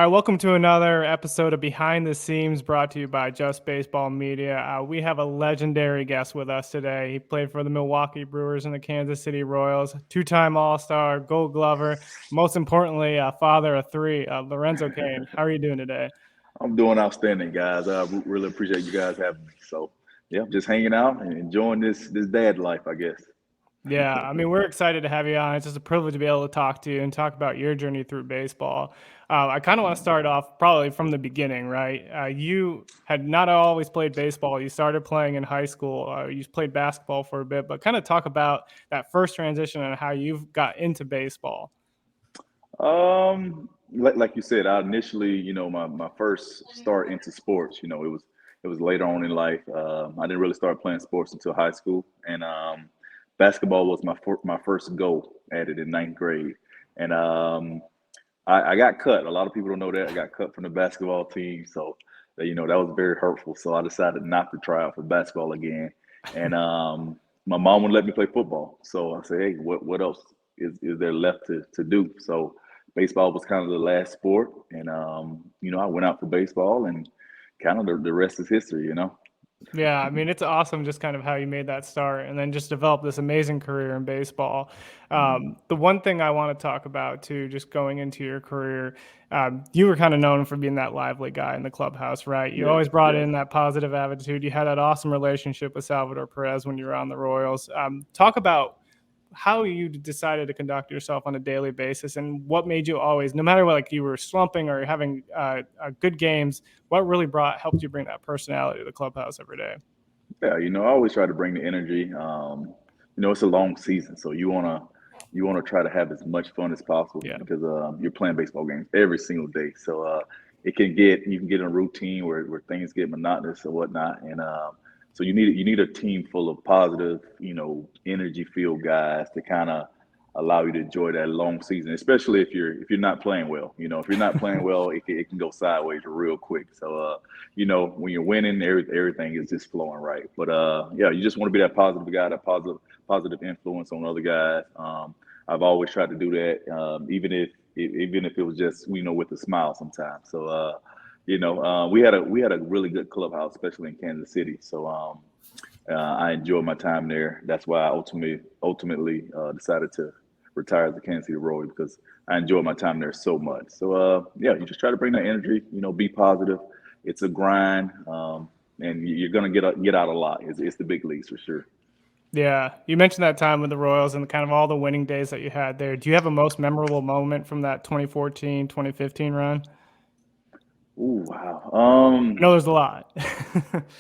right, welcome to another episode of Behind the Seams brought to you by Just Baseball Media. We have a legendary guest with us today. He played for the Milwaukee Brewers and the Kansas City Royals, two-time All-Star, Gold Glover, most importantly, father of three, Lorenzo Cain. How are you doing today? I'm doing outstanding, guys. I really appreciate you guys having me. So, yeah, just hanging out and enjoying this dad life, I guess. Yeah, I mean, we're excited to have you on. It's just a privilege to be able to talk to you and talk about your journey through baseball. I kind of want to start off probably from the beginning, right? You had not always played baseball. You started playing in high school. You played basketball for a bit, but kind of talk about that first transition and how you've got into baseball. Like you said, I initially, my first start into sports, it was later on in life. I didn't really start playing sports until high school, and basketball was my first go at it in ninth grade. And I got cut. A lot of people don't know that I got cut from the basketball team, so that was very hurtful. So I decided not to try out for basketball again. And my mom wouldn't let me play football, so I said, "Hey, what else is there left to do?" So baseball was kind of the last sport, and I went out for baseball, and kind of the rest is history. Yeah, I mean, it's awesome just kind of how you made that start and then just develop this amazing career in baseball. The one thing I want to talk about too, just going into your career, you were kind of known for being that lively guy in the clubhouse, right? You Yes, always brought yes. in that positive attitude. You had that awesome relationship with Salvador Perez when you were on the Royals. Talk about how you decided to conduct yourself on a daily basis and what made you always, no matter what, like you were slumping or having good games, what really helped you bring that personality to the clubhouse every day? Yeah, I always try to bring the energy. It's a long season, so you wanna try to have as much fun as possible Yeah. because you're playing baseball games every single day. So you can get in a routine where things get monotonous or whatnot, and so you need a team full of positive, energy filled guys to kind of allow you to enjoy that long season, especially if you're not playing well. If you're not playing well, it can go sideways real quick. So when you're winning, everything is just flowing right. But yeah, you just want to be that positive guy, that positive influence on other guys. I've always tried to do that, even if it was just with a smile sometimes. So we had a really good clubhouse, especially in Kansas City. So I enjoyed my time there. That's why I ultimately decided to retire as a Kansas City Royal because I enjoyed my time there so much. So yeah, you just try to bring that energy. Be positive. It's a grind, and you're gonna get out a lot. It's the big leagues for sure. Yeah. You mentioned that time with the Royals and kind of all the winning days that you had there. Do you have a most memorable moment from that 2014, 2015 run? Ooh, wow. I know there's a lot.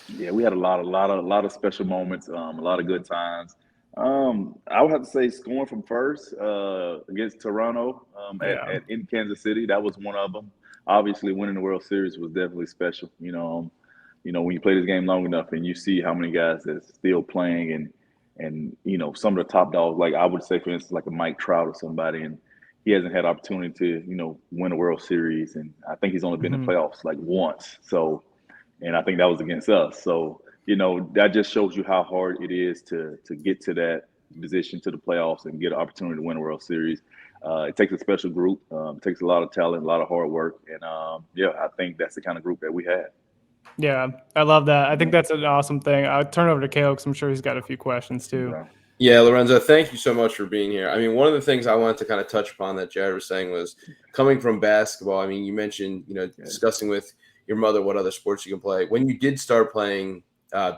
Yeah, we had a lot of special moments, a lot of good times. I would have to say scoring from first against Toronto Yeah. in Kansas City. That was one of them. Obviously, winning the World Series was definitely special. When you play this game long enough and you see how many guys that's still playing and some of the top dogs, like I would say, for instance, like a Mike Trout or somebody, and he hasn't had opportunity to win a World Series, and I think he's only been in Mhm. the playoffs like once. So and I think that was against us. So that just shows you how hard it is to get to that position to the playoffs and get an opportunity to win a World Series. It takes a special group. It takes a lot of talent, a lot of hard work, and yeah, I think that's the kind of group that we had. Yeah, I love that. I think that's an awesome thing. I'll turn over to Caleb because I'm sure he's got a few questions too. Okay. Yeah, Lorenzo, thank you so much for being here. I mean, one of the things I wanted to kind of touch upon that Jared was saying was coming from basketball. I mean, you mentioned, Yes. discussing with your mother what other sports you can play. When you did start playing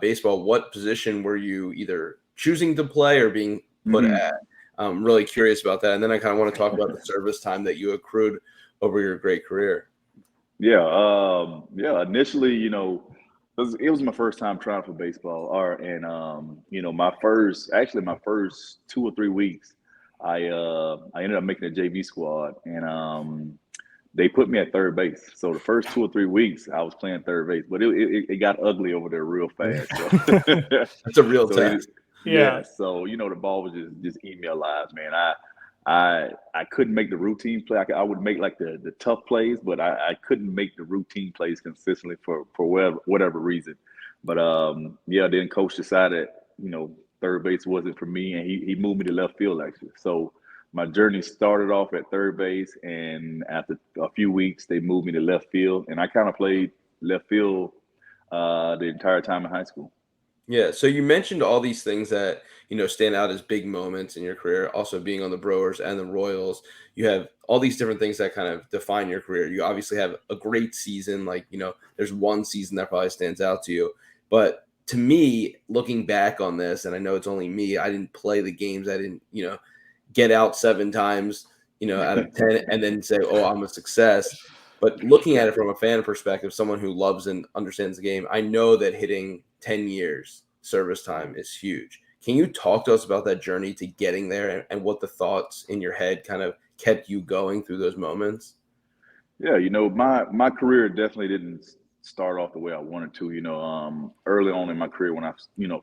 baseball, what position were you either choosing to play or being put at? Mhm. I'm really curious about that. And then I kind of want to talk about the service time that you accrued over your great career. Yeah, yeah. Initially, it was my first time trying for baseball, and my first 2 or 3 weeks, I ended up making a JV squad, and they put me at third base. So the first 2 or 3 weeks, I was playing third base, but it got ugly over there real fast. So, That's a real so test. yeah, Yeah. so the ball was just eating me alive, man. I couldn't make the routine play. I would make like the tough plays, but I couldn't make the routine plays consistently for whatever reason. But yeah, then coach decided third base wasn't for me, and he moved me to left field actually. So my journey started off at third base, and after a few weeks, they moved me to left field, and I kind of played left field the entire time in high school. Yeah. So you mentioned all these things that, stand out as big moments in your career, also being on the Brewers and the Royals. You have all these different things that kind of define your career. You obviously have a great season. Like, there's one season that probably stands out to you. But to me, looking back on this, and I know it's only me, I didn't play the games. I didn't, get out 7 times, out of 10 and then say, oh, I'm a success. But looking at it from a fan perspective, someone who loves and understands the game, I know that hitting 10 years service time is huge. Can you talk to us about that journey to getting there and what the thoughts in your head kind of kept you going through those moments? Yeah, my career definitely didn't start off the way I wanted to. Early on in my career, when I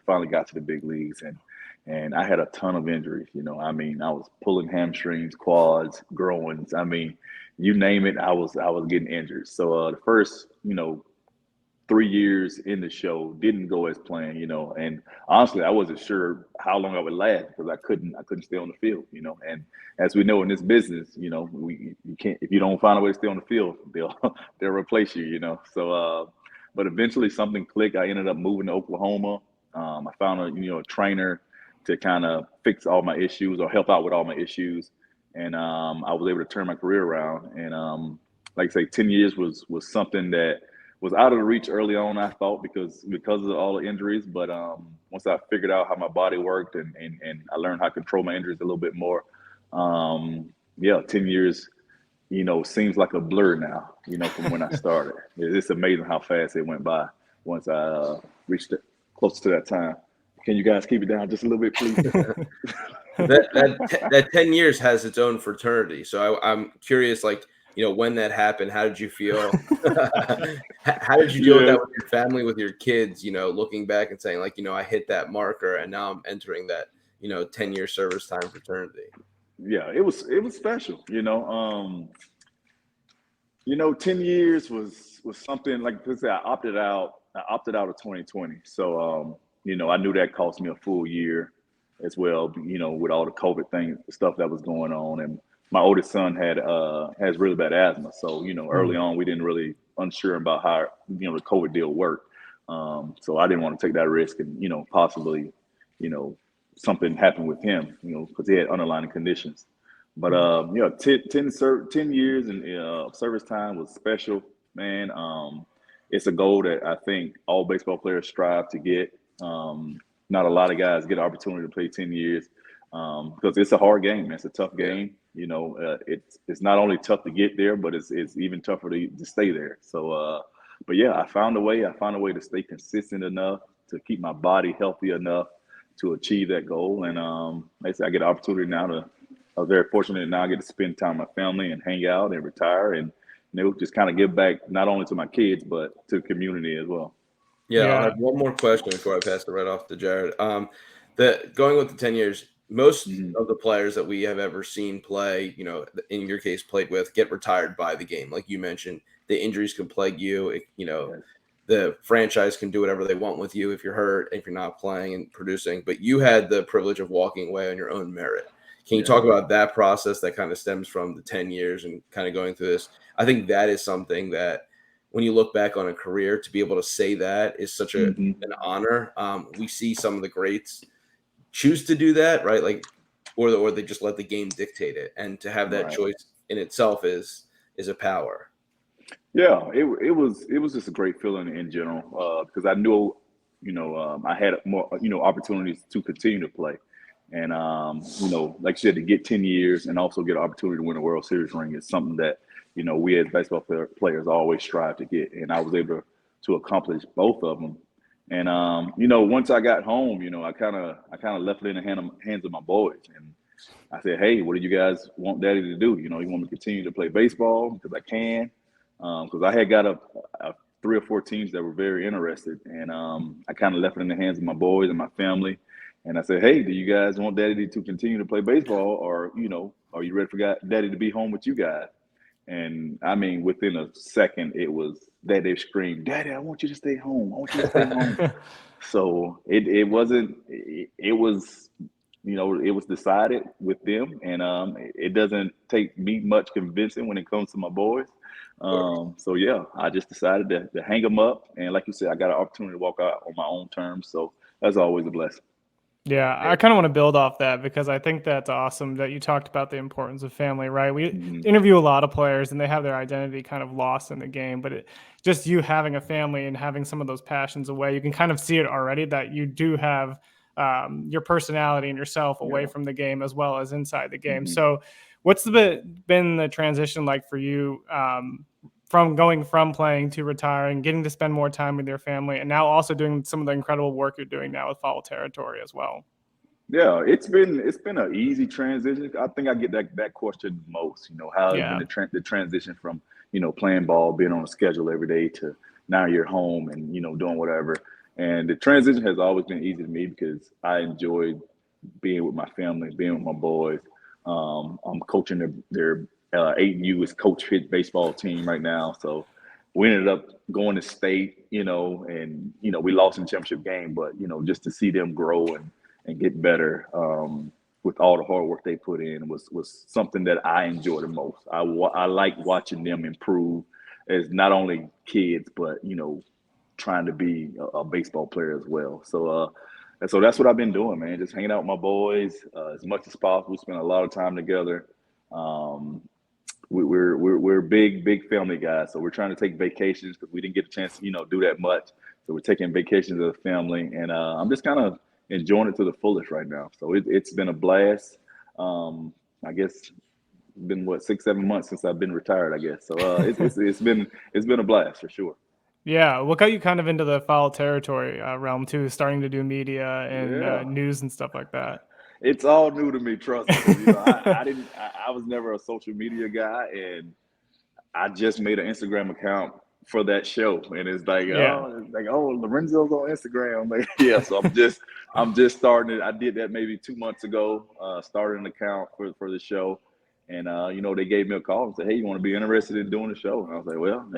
finally got to the big leagues, and I had a ton of injuries. I mean, I was pulling hamstrings, quads, groins. I mean, you name it, I was getting injured. So the first 3 years in the show didn't go as planned, and honestly, I wasn't sure how long I would last because I couldn't stay on the field, and as we know in this business, you can't, if you don't find a way to stay on the field, they'll they'll replace you, So, but eventually something clicked. I ended up moving to Oklahoma. I found a trainer to kind of fix all my issues or help out with all my issues, and I was able to turn my career around. And like I say, 10 years was something that was out of the reach early on, I thought, because of all the injuries. But once I figured out how my body worked, and I learned how to control my injuries a little bit more, yeah, 10 years, seems like a blur now, from when I started. It's amazing how fast it went by once I reached it close to that time. Can you guys keep it down just a little bit, please? That 10 years has its own fraternity. So I'm curious, like, when that happened, how did you feel? How did you deal with Yeah. that with your family, with your kids, looking back and saying, like, I hit that marker and now I'm entering that, 10-year service time fraternity? Yeah, it was special, 10 years was something, like I said, I opted out of 2020. So I knew that cost me a full year as well, with all the COVID thing stuff that was going on. And my oldest son has really bad asthma. So, early on we didn't really unsure about how, the COVID deal worked. So I didn't want to take that risk and, possibly, you know, something happened with him, because he had underlying conditions. But 10 years in service time was special, man. It's a goal that I think all baseball players strive to get. Not a lot of guys get an opportunity to play 10 years, because it's a hard game, man. It's a tough game. It's not only tough to get there, but it's even tougher to stay there. So, but yeah, I found a way. I found a way to stay consistent enough to keep my body healthy enough to achieve that goal. And like I said, I get an opportunity now to. I'm very fortunate now I get to spend time with my family and hang out and retire, and just kind of give back not only to my kids but to the community as well. Yeah, I'll Yeah. have one more question before I pass it right off to Jared. The going with the 10 years, most Mhm. of the players that we have ever seen play, in your case played with, get retired by the game. Like you mentioned, the injuries can plague you. Yes. The franchise can do whatever they want with you if you're hurt, if you're not playing and producing. But you had the privilege of walking away on your own merit. Can you Yeah. talk about that process that kind of stems from the 10 years and kind of going through this? I think that is something that when you look back on a career, to be able to say that is such an Hmm. honor. We see some of the greats choose to do that, right? Like, or they just let the game dictate it. And to have that Right. choice in itself is a power. Yeah, it was just a great feeling in general, because I knew, I had more, opportunities to continue to play, and like you said, to get 10 years and also get an opportunity to win a World Series ring is something that we as baseball players always strive to get, and I was able to accomplish both of them. And once I got home, I kind of left it in the hands of my boys, and I said, hey, what do you guys want Daddy to do? You want me to continue to play baseball because I can, because I had got a 3 or 4 teams that were very interested, and I kind of left it in the hands of my boys and my family. And I said, hey, do you guys want Daddy to continue to play baseball, or are you ready for Daddy to be home with you guys? And I mean, within a second, it was that they screamed, Daddy, I want you to stay home. I want you to stay home. So it was it was decided with them, and it doesn't take me much convincing when it comes to my boys. So yeah, I just decided to hang them up, and like you said, I got an opportunity to walk out on my own terms. So that's always a blessing. Yeah, I kind of want to build off that because I think that's awesome that you talked about the importance of family, right? We Hmm. interview a lot of players and they have their identity kind of lost in the game, but just you having a family and having some of those passions away, you can kind of see it already that you do have your personality and yourself away Yeah. from the game as well as inside the game. Hmm. So, what's been the transition like for you from going from playing to retiring, getting to spend more time with your family, and now also doing some of the incredible work you're doing now with Follow Territory as well? Yeah, it's been an easy transition. I think I get that question most. How has been Yeah. the transition from playing ball, being on a schedule every day to now you're home and doing whatever. And the transition has always been easy to me because I enjoyed being with my family, being with my boys. I'm coaching their 8U is coach fit baseball team right now, so we ended up going to state, and we lost in the championship game, but just to see them grow and get better with all the hard work they put in was something that I enjoy the most. I like watching them improve as not only kids, but trying to be a baseball player as well. So that's what I've been doing, man. Just hanging out with my boys as much as possible. We spend a lot of time together. Um, we're big family guys, so we're trying to take vacations because we didn't get a chance to do that much. So we're taking vacations as a family, and I'm just kind of enjoying it to the fullest right now. So it's been a blast. I guess it's been 6-7 months since I've been retired. I guess so. It's been a blast for sure. Yeah, what got you kind of into the foul territory realm too, starting to do media and Yeah. news and stuff like that? It's all new to me, trust me, because I was never a social media guy, and I just made an Instagram account for that show, and Yeah. it's like oh, Lorenzo's on Instagram. I'm like, yeah, so I'm just starting it. I did that maybe 2 months ago. Started an account for the show, and they gave me a call and said, hey, you want to be interested in doing the show? And I was like, well,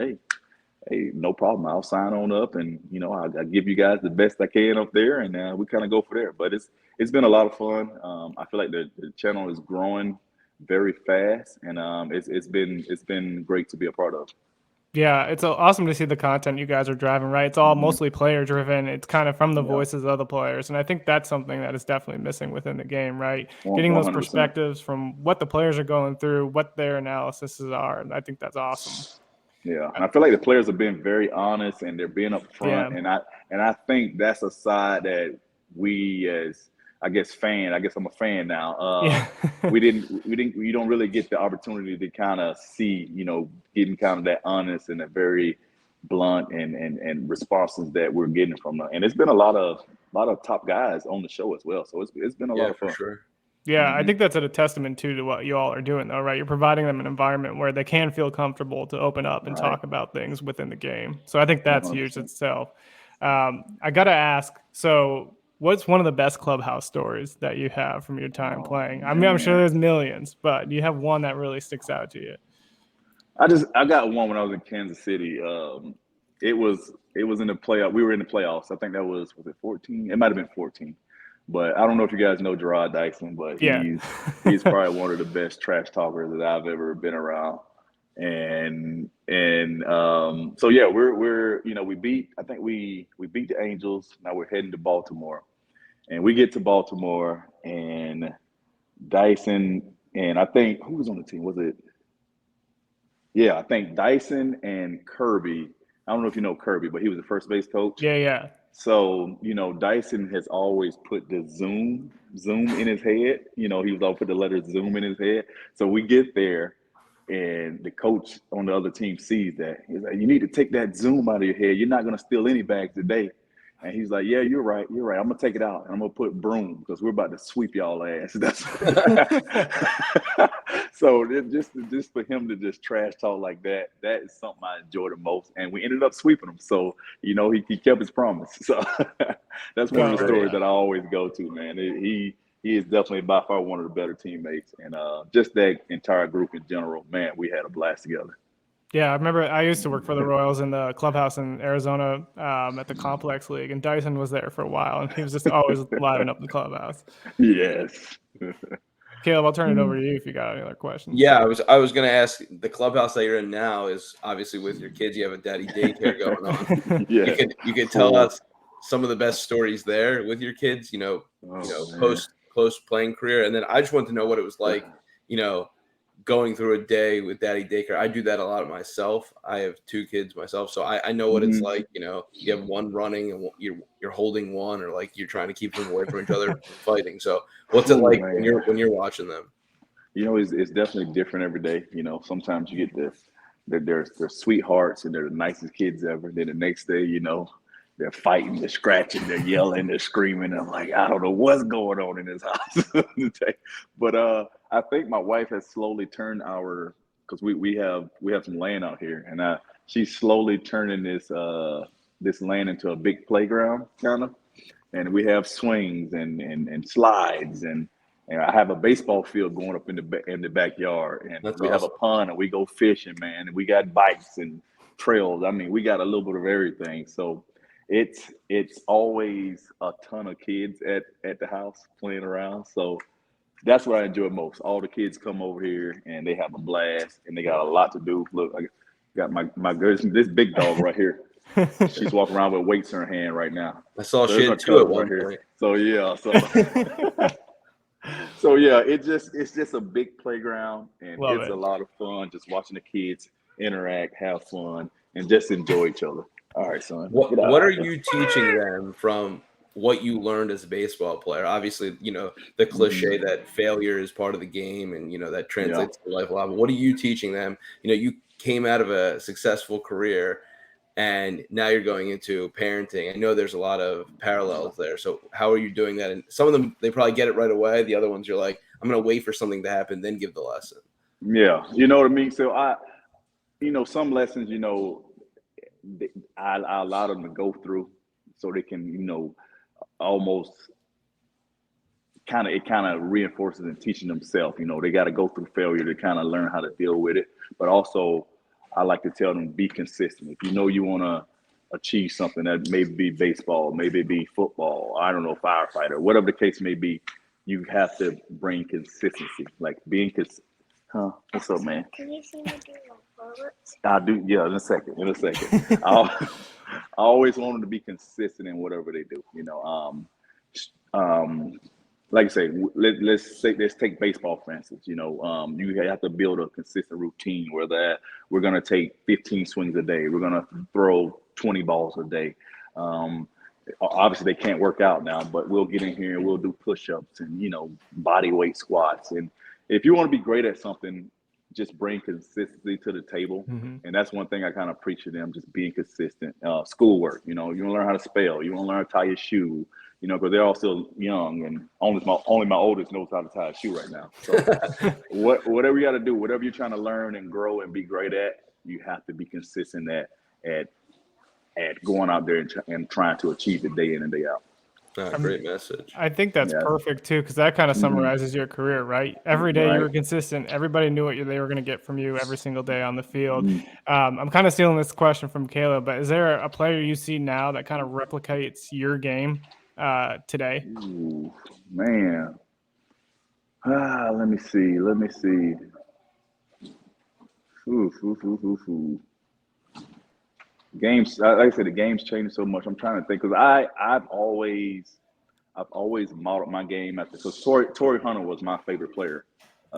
hey, no problem. I'll sign on up, and I'll give you guys the best I can up there, and we kind of go for there. But it's been a lot of fun. I feel like the channel is growing very fast, and it's been great to be a part of. Yeah, it's awesome to see the content you guys are driving, right? It's all Hmm. mostly player driven. It's kind of from the Yeah, voices of the players. And I think that's something that is definitely missing within the game, right? Getting one those hundred percent. perspectives from what the players are going through, what their analyses are. And I think that's awesome. Yeah, and I feel like the players have been very honest and they're being Yeah. upfront, and I think that's a side that we as I guess I'm a fan now. Yeah. We don't really get the opportunity to kind of see, getting kind of that honest and a very blunt and responses that we're getting from them. And it's been a lot of top guys on the show as well. So it's been a lot Yeah, of for fun. sure. Yeah, I Hmm. think that's a testament too to what you all are doing, though, right? You're providing them an environment where they can feel comfortable to open up and Right, talk about things within the game. So I think that's huge 100%. itself. I gotta ask, so what's one of the best clubhouse stories that you have from your time Oh playing? I mean, I'm sure man. there's millions, but do you have one that really sticks out to you? I got one when I was in Kansas City. It was in the playoff. We were in the playoffs. I think that was it 14? It might have been 14. But I don't know if you guys know Gerard Dyson, but Yeah. he's probably one of the best trash talkers that I've ever been around. And so yeah, we're we beat I think we beat the Angels. Now we're heading to Baltimore. And we get to Baltimore and Dyson and I think who was on the team? Was it yeah, I think Dyson and Kirby. I don't know if you know Kirby, but he was the first base coach. Yeah, yeah. So, Dyson has always put the Zoom in his head. He was always put the letter Zoom in his head. So we get there and the coach on the other team sees that. He's like, you need to take that Zoom out of your head. You're not going to steal any bags today. And he's like, yeah, you're right. You're right. I'm going to take it out and I'm going to put broom because we're about to sweep y'all ass. That's so just for him to just trash talk like that, that is something I enjoy the most. And we ended up sweeping him. So, he kept his promise. So that's one of No, the Right. stories yeah. that I always go to, man. He is definitely by far one of the better teammates. And just that entire group in general, man, we had a blast together. Yeah, I remember I used to work for the Royals in the clubhouse in Arizona at the Complex League, and Dyson was there for a while, and he was just always liven up the clubhouse. Yes. Caleb, I'll turn it over to you if you got any other questions. Yeah, I was gonna ask, the clubhouse that you're in now is obviously with your kids. You have a daddy daycare going on. Yeah. You could tell us some of the best stories there with your kids, Man. post playing career. And then I just want to know what it was like, going through a day with daddy daycare. I do that a lot myself. I have 2 kids myself, so I know what it's like. You have one running and you're holding one, or like you're trying to keep them away from each other fighting. So what's it like when you're watching them? It's definitely different every day. Sometimes you get they're sweethearts and they're the nicest kids ever. Then the next day, they're fighting, they're scratching, they're yelling, they're screaming. I'm like, I don't know what's going on in this house today. But I think my wife has slowly turned because we have some land out here, and she's slowly turning this land into a big playground kind of, and we have swings and slides and I have a baseball field going up in the backyard, and That's we have a awesome. pond, and we go fishing, man, and we got bikes and trails. I mean, we got a little bit of everything. So it's always a ton of kids at the house playing around. So that's what I enjoy most. All the kids come over here and they have a blast, and they got a lot to do. Look, I got my girl, this big dog right here. She's walking around with weights in her hand right now. I saw So she there's my had 2 at cousin one right point. here. So yeah, so yeah, it's just a big playground, and Love it's it. a lot of fun just watching the kids interact, have fun, and just enjoy each other. All right, son. Get What are out. you teaching them from what you learned as a baseball player? Obviously, the cliche that failure is part of the game, and that Yeah. translates to life a lot. But what are you teaching them? You came out of a successful career, and now you're going into parenting. I know there's a lot of parallels there. So how are you doing that? And some of them, they probably get it right away. The other ones, you're like, I'm going to wait for something to happen, then give the lesson. Yeah, you know what I mean. So some lessons, I allow them to go through, so they can, almost kind of reinforces and teaching themselves. They got to go through failure to kind of learn how to deal with it. But also, I like to tell them, be consistent. If you know you want to achieve something, that may be baseball, maybe be football, I don't know, firefighter, whatever the case may be, you have to bring consistency. Like being Huh? What's up, man? Can you see me do my forwards? I'll do. Yeah, in a second. I always want them to be consistent in whatever they do. Like I say, let's take baseball for instance. You have to build a consistent routine where we're gonna take 15 swings a day. We're gonna throw 20 balls a day. Obviously they can't work out now, but we'll get in here and we'll do push-ups and body weight squats. And if you want to be great at something, just bring consistency to the table. Mhm. And that's one thing I kind of preach to them, just being consistent. Schoolwork, you want to learn how to spell, you want to learn how to tie your shoe, because they're all still young, and only my oldest knows how to tie a shoe right now. So whatever you got to do, whatever you're trying to learn and grow and be great at, you have to be consistent at going out there and trying to achieve it day in and day out. Great message. I think that's Yeah. perfect too, because that kind of summarizes your career, right? Every day you were Right. consistent. Everybody knew what they were going to get from you every single day on the field. Mhm. I'm kind of stealing this question from Caleb, but is there a player you see now that kind of replicates your game today? Ooh, man. Let me see. Ooh. Games, like I said, the game's changing so much. I'm trying to think because I've always modeled my game after. So Torrey Hunter was my favorite player.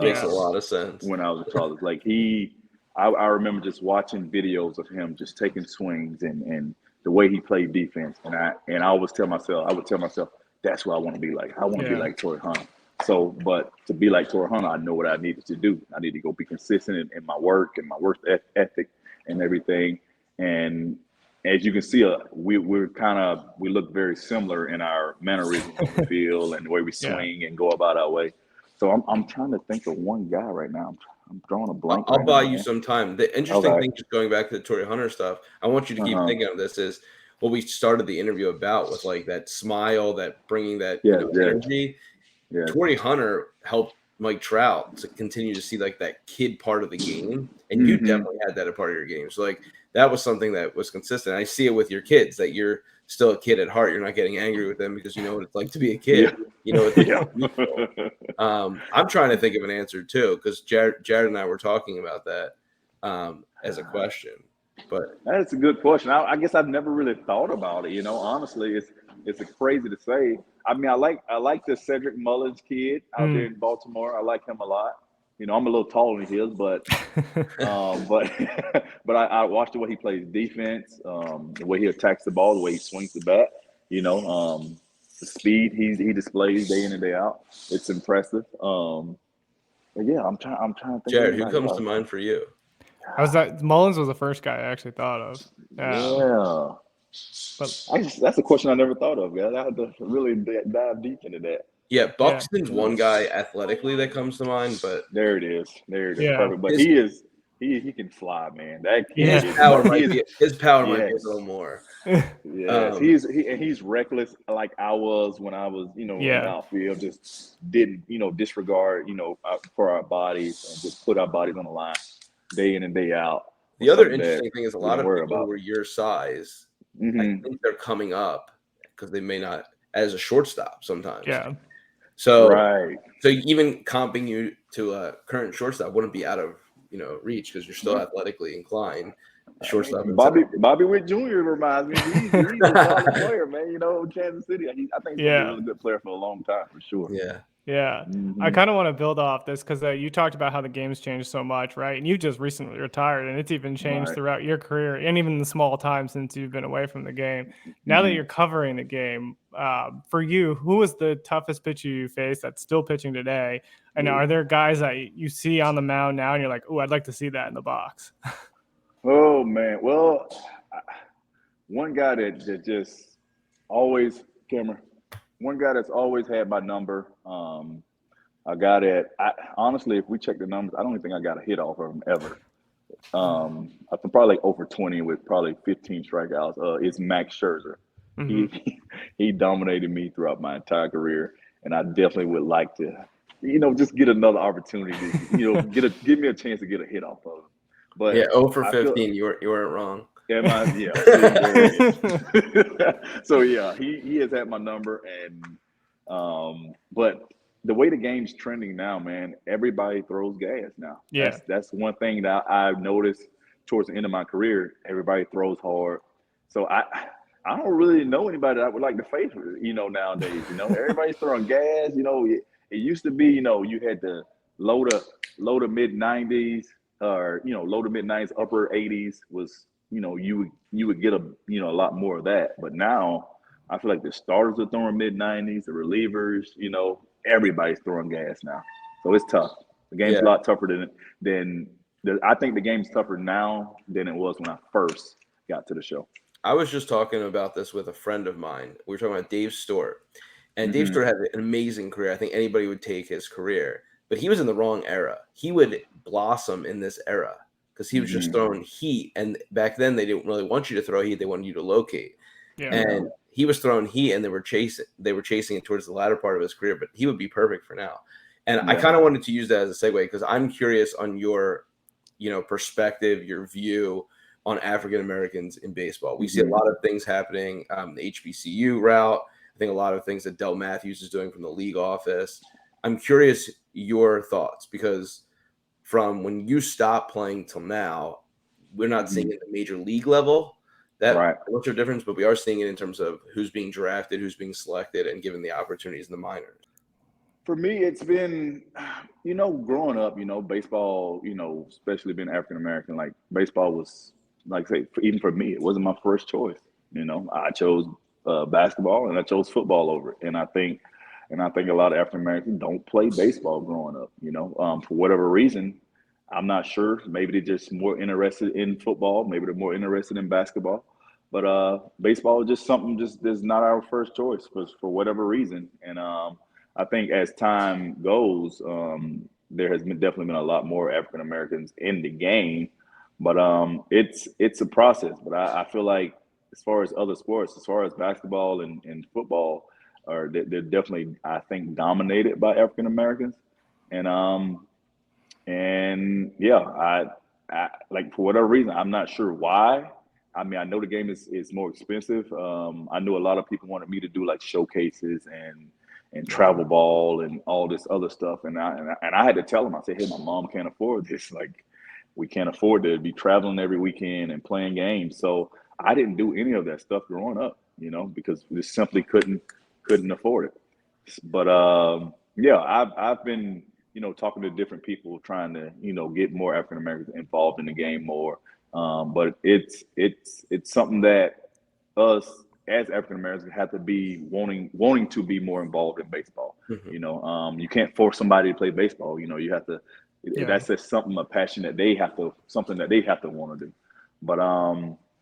Makes a lot of sense. When I was in college. Like I remember just watching videos of him just taking swings and the way he played defense. And I would tell myself, that's what I want to be like. I want to be like Torrey Hunter. So, but to be like Torrey Hunter, I know what I needed to do. I need to go be consistent in my work and my work ethic and everything. And as you can see, we look very similar in our mannerisms on the field and the way we swing and go about our way. So I'm trying to think of one guy right now. I'm drawing a blank. I'll buy now, you man. some time. The interesting thing, just going back to the Torrey Hunter stuff, I want you to keep thinking of this, is what we started the interview about, with like that smile, that bringing that energy. Yeah. Torrey Hunter helped Mike Trout to continue to see like that kid part of the game, and you Mm-hmm. definitely had that a part of your game. So like that was something that was consistent. I see it with your kids that you're still a kid at heart. You're not getting angry with them because you know what it's like to be a kid. Yeah. You know what it's Yeah. like to be I'm trying to think of an answer too, because Jared and I were talking about that as a question. But That's a good question. I guess I've never really thought about it. Honestly, it's crazy to say. I mean, I like the Cedric Mullins kid out there in Baltimore. I like him a lot. I'm a little taller than he is, but but but I watched the way he plays defense, the way he attacks the ball, the way he swings the bat. The speed he displays day in and day out. It's impressive. But yeah, I'm trying to think of Jared, who anybody comes to else. mind for you? Mullins was the first guy I actually thought of. Yeah. But That's a question I never thought of, guys. I had to really dive deep into that. Yeah, Buxton's one guy athletically that comes to mind, but There it is. There it is. Yeah. Perfect. But he can fly, man. That kid his power might be a little more. Yes, he's reckless like I was when I was, in the outfield, just didn't, disregard, for our bodies and just put our bodies on the line day in and day out. The other interesting thing is a lot of worry people about. who are your size, I Mhm. think they're coming up because they may not as a shortstop sometimes. Yeah. So Right. So even comping you to a current shortstop wouldn't be out of reach because you're still athletically inclined. Shortstop. Bobby Witt Jr. reminds me. He's a solid player, man. Kansas City. I think he's gonna be a really good player for a long time for sure. Yeah. Yeah. Mm-hmm. I kind of want to build off this because you talked about how the game's changed so much, right? And you just recently retired, and it's even changed throughout your career and even the small time since you've been away from the game. Now that you're covering the game, for you, who was the toughest pitcher you faced that's still pitching today? And are there guys that you see on the mound now and you're like, oh, I'd like to see that in the box? Oh, man. Well, one guy that just always, Cameron, one guy that's always had my number, a guy that, honestly, if we check the numbers, I don't even think I got a hit off of him ever. I'm probably like over 20 with probably 15 strikeouts. It's Max Scherzer. Mm-hmm. He dominated me throughout my entire career, and I definitely would like to, just get another opportunity to, give me a chance to get a hit off of him. But yeah, 0 for 15. You weren't wrong. Yeah. So yeah, he has had my number, and but the way the game's trending now, man, everybody throws gas now. Yeah. That's one thing that I've noticed towards the end of my career. Everybody throws hard. So I don't really know anybody that I would like to face, nowadays. Everybody's throwing gas. It used to be, you had the low to mid 90s, or low to mid 90s, upper 80s was, you would get a lot more of that. But now I feel like the starters are throwing mid 90s, the relievers, everybody's throwing gas now. So it's tough. The game's a lot tougher I think the game's tougher now than it was when I first got to the show. I was just talking about this with a friend of mine. We were talking about Dave Stewart. And Dave Stewart had an amazing career. I think anybody would take his career. But he was in the wrong era. He would blossom in this era because he was just throwing heat. And back then, they didn't really want you to throw heat. They wanted you to locate. Yeah. And he was throwing heat, and they were chasing it towards the latter part of his career. But he would be perfect for now. And I kind of wanted to use that as a segue because I'm curious on your, perspective, your view on African Americans in baseball. We see a lot of things happening, the HBCU route. I think a lot of things that Del Matthews is doing from the league office. I'm curious your thoughts because from when you stopped playing till now, we're not seeing it at the major league level. What's your difference? But we are seeing it in terms of who's being drafted, who's being selected, and given the opportunities in the minors. For me, it's been, growing up, baseball, especially being African American, like baseball was, like I say, even for me, it wasn't my first choice. I chose basketball and I chose football over it. And I think a lot of African Americans don't play baseball growing up, for whatever reason. I'm not sure. Maybe they're just more interested in football. Maybe they're more interested in basketball. But baseball is just something that's not our first choice for whatever reason. And I think as time goes, there has definitely been a lot more African Americans in the game. But it's a process. But I feel like as far as other sports, as far as basketball and football, they're definitely, I think, dominated by African Americans. And and yeah, I like for whatever reason, I'm not sure why. I mean, I know the game is more expensive. I know a lot of people wanted me to do like showcases and travel ball and all this other stuff, and I had to tell them. I said, "Hey, my mom can't afford this. Like, we can't afford to be traveling every weekend and playing games." So I didn't do any of that stuff growing up, because we just simply couldn't afford it. But yeah, I've been talking to different people trying to get more African Americans involved in the game more. But it's something that us as African Americans have to be wanting to be more involved in baseball. Mhm. You can't force somebody to play baseball. You have to. Yeah. That's just a passion that they have to something that they have to want to do. But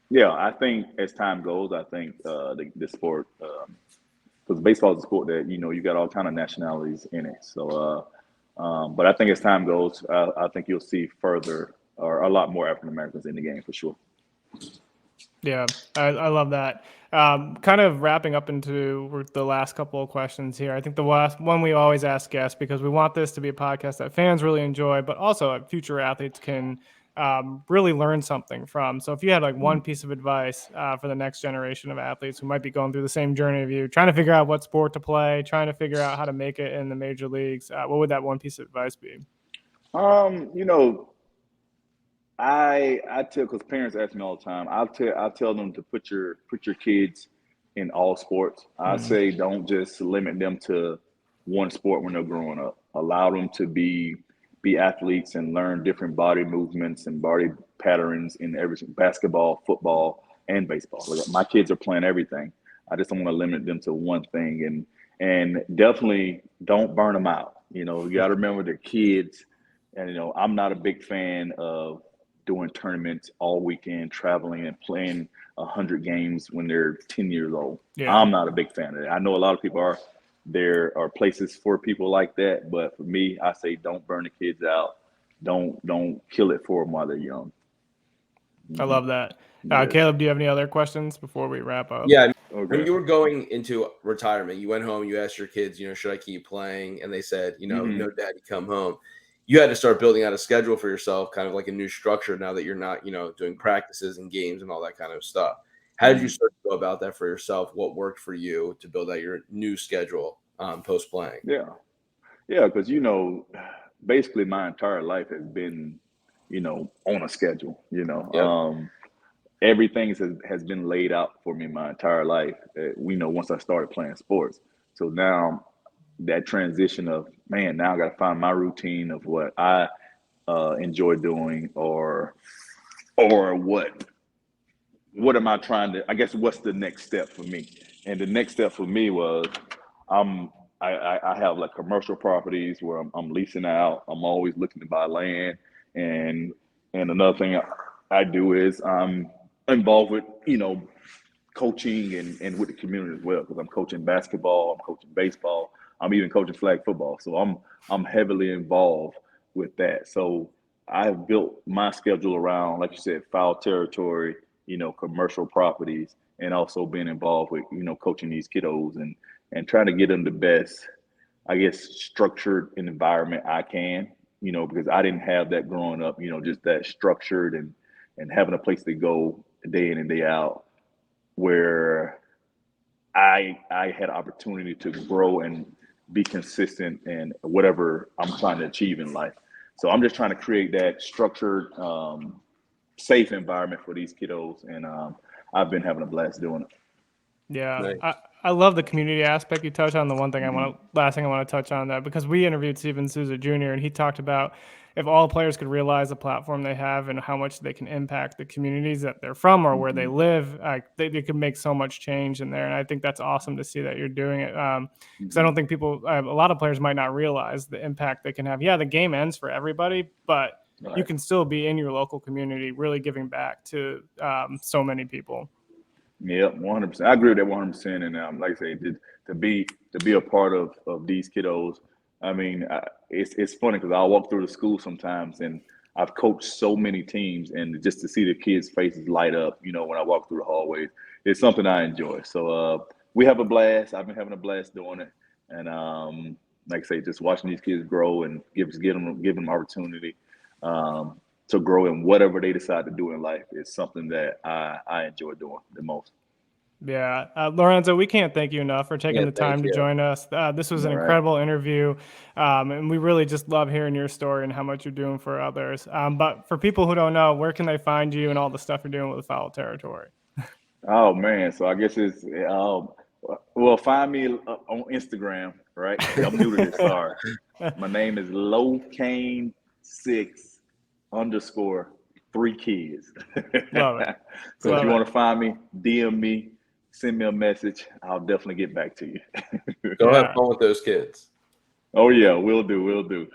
yeah, I think as time goes, I think the sport. Because baseball is a sport that you got all kind of nationalities in it. So, but I think as time goes, I think you'll see further or a lot more African Americans in the game for sure. Yeah, I love that. Kind of wrapping up into the last couple of questions here. I think the last one we always ask guests, because we want this to be a podcast that fans really enjoy, but also future athletes can really learn something from. So if you had like one piece of advice for the next generation of athletes who might be going through the same journey of you, trying to figure out what sport to play, trying to figure out how to make it in the major leagues, what would that one piece of advice be? You know, I tell because parents ask me all the time. I tell them to put your kids in all sports. I Mm, say don't just limit them to one sport when they're growing up. Allow them to be athletes and learn different body movements and body patterns in everything: basketball, football, and baseball. Like, my kids are playing everything. I just don't want to limit them to one thing, and definitely don't burn them out. You got to remember they're kids, and I'm not a big fan of doing tournaments all weekend, traveling and playing 100 games when they're 10 years old. yeah. I'm not a big fan of it. I know a lot of people are. There are places for people like that, but for me, I say don't burn the kids out. Don't kill it for them while they're young. I Hmm. love that. Yes. Caleb, do you have any other questions before we wrap up? Yeah, I mean, when Okay. you were going into retirement, you went home, you asked your kids, should I keep playing? And they said, no, Hmm. daddy, come home. You had to start building out a schedule for yourself, kind of like a new structure now that you're not, doing practices and games and all that kind of stuff. How did you Hmm. start to go about that for yourself? What worked for you to build out your new schedule post playing? Yeah. Yeah. Because basically my entire life has been, on a schedule. Yep. Everything has been laid out for me my entire life. We know once I started playing sports. So now that transition of, man, now I got to find my routine of what I enjoy doing, or what am I trying to, I guess, what's the next step for me? And the next step for me was, I'm I have like commercial properties where I'm leasing out. I'm always looking to buy land, and another thing I do is I'm involved with coaching and with the community as well, because I'm coaching basketball, I'm coaching baseball, I'm even coaching flag football. So I'm heavily involved with that. So I've built my schedule around, like you said, foul territory, commercial properties, and also being involved with coaching these kiddos and trying to get them the best, I guess, structured environment I can. Because I didn't have that growing up. Just that structured and having a place to go day in and day out, where I had opportunity to grow and be consistent in whatever I'm trying to achieve in life. So I'm just trying to create that structured, safe environment for these kiddos, and I've been having a blast doing it. Yeah, Nice. I love the community aspect you touch on. The one thing Hmm. last thing I want to touch on that, because we interviewed Steven Souza Jr. and he talked about if all players could realize the platform they have and how much they can impact the communities that they're from or where they Hmm. live, they could make so much change in there. And I think that's awesome to see that you're doing it. Because I Hmm. don't think a lot of players might not realize the impact they can have. Yeah, the game ends for everybody, but you Right. can still be in your local community, really giving back to so many people. Yeah, 100%. I agree with that 100%. And like I say, to be a part of these kiddos. I mean, it's funny because I'll walk through the school sometimes, and I've coached so many teams, and just to see the kids' faces light up, when I walk through the hallways, it's something I enjoy. So we have a blast. I've been having a blast doing it, and like I say, just watching these kids grow and give them opportunity to grow in whatever they decide to do in life is something that I enjoy doing the most. Yeah. Lorenzo, we can't thank you enough for taking Yeah, the thank time to you. join us. This was an All right. incredible interview. And we really just love hearing your story and how much you're doing for others. But for people who don't know, where can they find you and all the stuff you're doing with Foul Territory? Oh man, so I guess it's well, find me on Instagram, right? I'm new to this. Sorry, my name is Locain6_3 kids. Love it. So if Love you it. want to find me, DM me, send me a message. I'll definitely get back to you. Go have Yeah. fun with those kids. Oh yeah, we'll do.